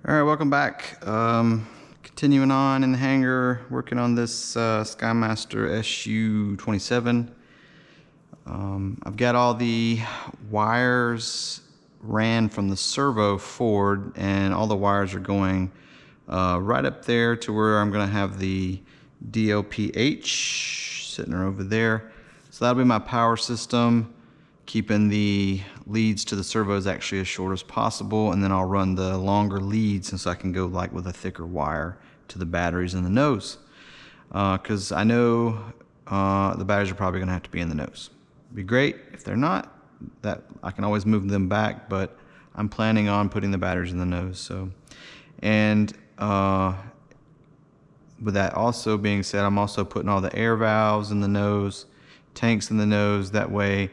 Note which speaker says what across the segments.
Speaker 1: All right, welcome back. Continuing on in the hangar, working on this SkyMaster SU-27. I've got all the wires ran from the servo forward, and all the wires are going right up there to where I'm going to have the DLPH sitting over there. So that'll be my power system, keeping the leads to the servos actually as short as possible, and then I'll run the longer leads since I can go like with a thicker wire to the batteries in the nose, because I know the batteries are probably going to have to be in the nose. It'd be great if they're not. That I can always move them back, but I'm planning on putting the batteries in the nose. So, and with that also being said, I'm also putting all the air valves in the nose, tanks in the nose. That way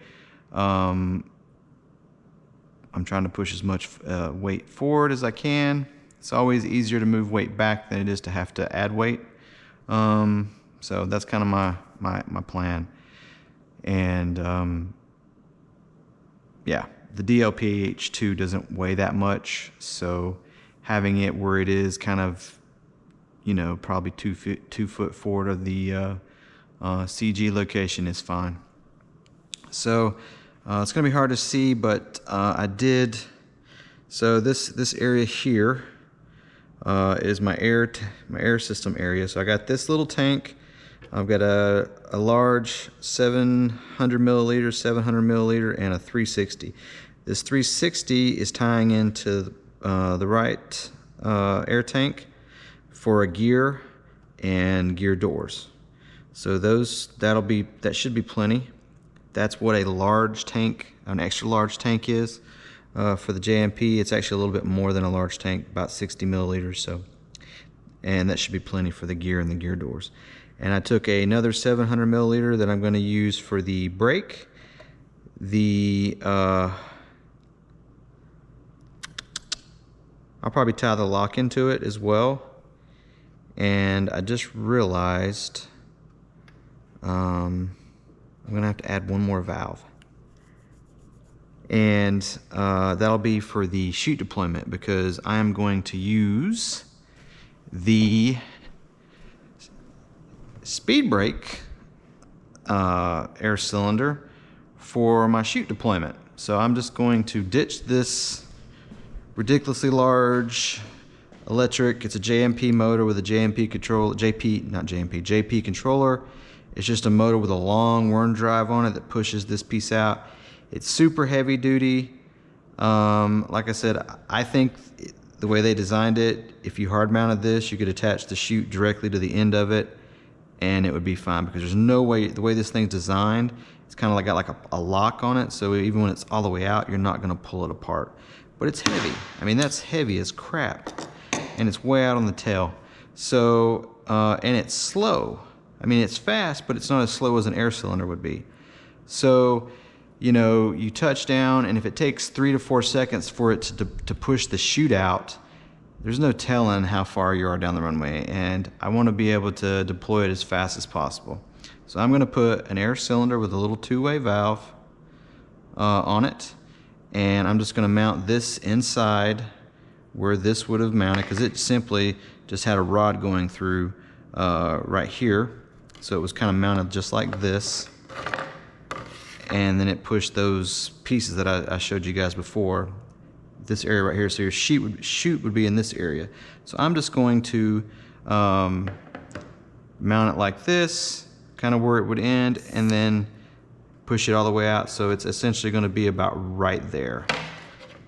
Speaker 1: I'm trying to push as much weight forward as I can. It's always easier to move weight back than it is to have to add weight. So that's kind of my plan. And yeah, the DLPH2 doesn't weigh that much, so having it where it is kind of, you know, probably 2 foot forward of the CG location is fine. So it's going to be hard to see, but I did. So this area here is my air system area. So I got this little tank. I've got a large 700 milliliter, 700 milliliter, and a 360. This 360 is tying into the right air tank for a gear and gear doors. So that should be plenty. That's what a large tank, an extra large tank is for the JMP. It's actually a little bit more than a large tank, about 60 milliliters. So, and that should be plenty for the gear and the gear doors. And I took another 700 milliliter that I'm going to use for the brake. I'll probably tie the lock into it as well. And I just realized I'm going to have to add one more valve. And that'll be for the chute deployment, because I am going to use the speed brake air cylinder for my chute deployment. So I'm just going to ditch this ridiculously large electric. It's a JMP motor with a JMP controller, JP controller. It's just a motor with a long worm drive on it that pushes this piece out. It's super heavy duty. Like I said, I think the way they designed it, if you hard mounted this, you could attach the chute directly to the end of it and it would be fine, because there's no way, the way this thing's designed, it's kind of like got like a lock on it, so even when it's all the way out, you're not going to pull it apart. But it's heavy. I mean, that's heavy as crap, and it's way out on the tail. So and it's slow. I mean, it's fast, but it's not as slow as an air cylinder would be. So, you know, you touch down, and if it takes 3 to 4 seconds for it to push the chute out, there's no telling how far you are down the runway, and I want to be able to deploy it as fast as possible. So I'm going to put an air cylinder with a little two-way valve on it, and I'm just going to mount this inside where this would have mounted, because it simply just had a rod going through right here. So it was kind of mounted just like this, and then it pushed those pieces that I showed you guys before, this area right here. So your chute would be in this area. So I'm just going to mount it like this, kind of where it would end, and then push it all the way out. So it's essentially going to be about right there.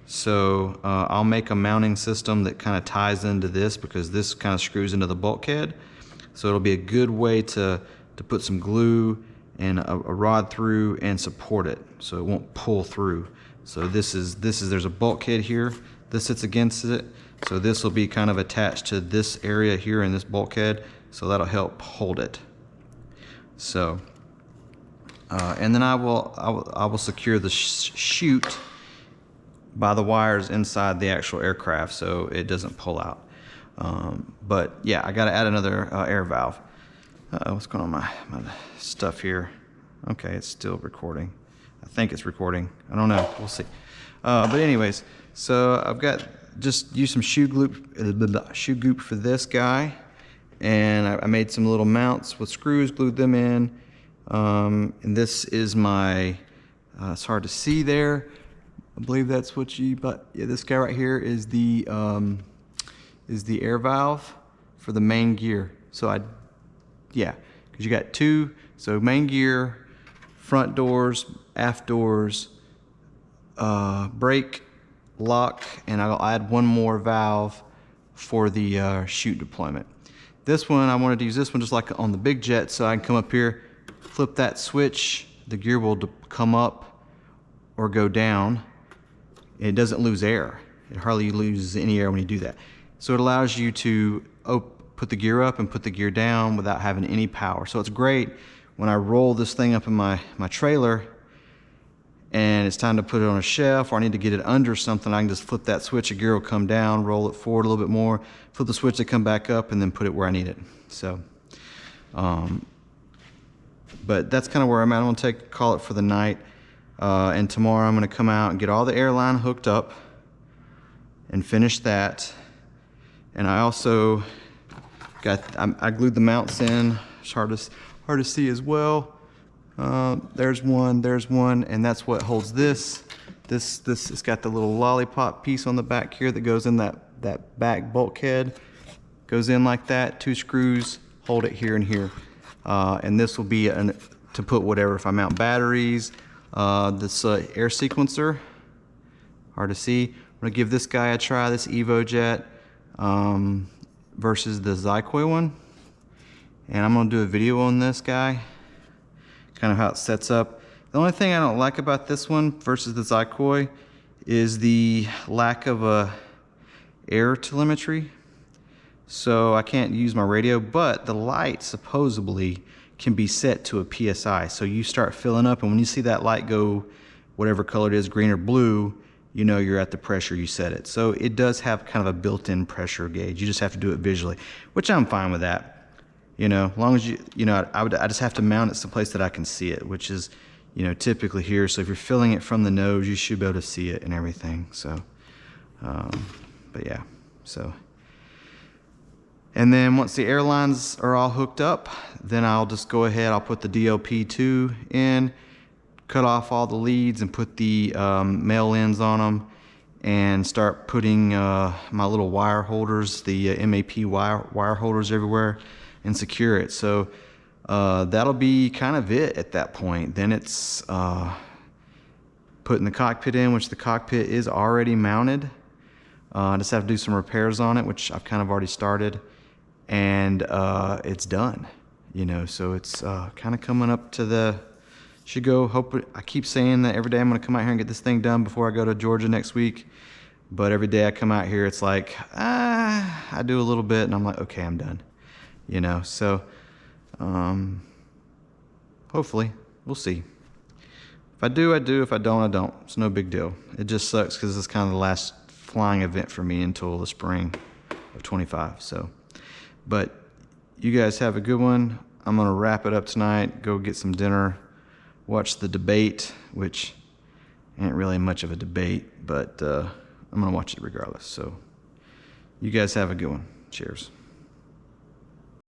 Speaker 1: So I'll make a mounting system that kind of ties into this, because this kind of screws into the bulkhead. So it'll be a good way to put some glue and a rod through and support it, so it won't pull through. So there's a bulkhead here. This sits against it. So this will be kind of attached to this area here in this bulkhead. So that'll help hold it. So, and then I will secure the chute by the wires inside the actual aircraft, so it doesn't pull out. But yeah, I got to add another air valve. What's going on my stuff here? Okay, it's still recording. I think it's recording. I don't know. We'll see. But anyways, so I've got just used some shoe goop for this guy, and I made some little mounts with screws, glued them in. And this is my, it's hard to see there. I believe that's what but yeah, this guy right here is the air valve for the main gear. So because you got two, so main gear, front doors, aft doors, brake, lock, and I'll add one more valve for the chute deployment. This one, I wanted to use this one just like on the big jet, so I can come up here, flip that switch, the gear will come up or go down. It doesn't lose air. It hardly loses any air when you do that. So it allows you to put the gear up and put the gear down without having any power. So it's great when I roll this thing up in my trailer and it's time to put it on a shelf, or I need to get it under something, I can just flip that switch, the gear will come down, roll it forward a little bit more, flip the switch to come back up, and then put it where I need it. So, but that's kind of where I'm at. I'm gonna call it for the night. And tomorrow I'm gonna come out and get all the airline hooked up and finish that. And I also I glued the mounts in. It's hard to see as well. There's one, and that's what holds this. It's got the little lollipop piece on the back here that goes in that back bulkhead. Goes in like that, 2 screws, hold it here and here. And this will be to put whatever, if I mount batteries, this air sequencer, hard to see. I'm gonna give this guy a try, this EvoJet, versus the Zykoi one. And I'm gonna do a video on this guy, kind of how it sets up. The only thing I don't like about this one versus the Zykoi is the lack of air telemetry. So I can't use my radio, but the light supposedly can be set to a PSI. So you start filling up, and when you see that light go, whatever color it is, green or blue, you know you're at the pressure you set it. So it does have kind of a built-in pressure gauge. You just have to do it visually, which I'm fine with that. You know, as long as I just have to mount it someplace that I can see it, which is, typically here. So if you're filling it from the nose, you should be able to see it and everything. So, but yeah, so. And then once the airlines are all hooked up, then I'll just go ahead, I'll put the DLP2 in, cut off all the leads and put the male ends on them, and start putting my little wire holders, the MAP wire holders everywhere, and secure it. So that'll be kind of it at that point. Then it's putting the cockpit in, which the cockpit is already mounted. I just have to do some repairs on it, which I've kind of already started, and it's done. So it's kind of coming up to the, I keep saying that every day I'm gonna come out here and get this thing done before I go to Georgia next week. But every day I come out here, it's like, I do a little bit and I'm like, okay, I'm done. So hopefully, we'll see. If I do, I do. If I don't, I don't. It's no big deal. It just sucks because it's kind of the last flying event for me until the spring of 25. So, but you guys have a good one. I'm gonna wrap it up tonight, go get some dinner, watch the debate, which ain't really much of a debate, but I'm gonna watch it regardless. So you guys have a good one. Cheers.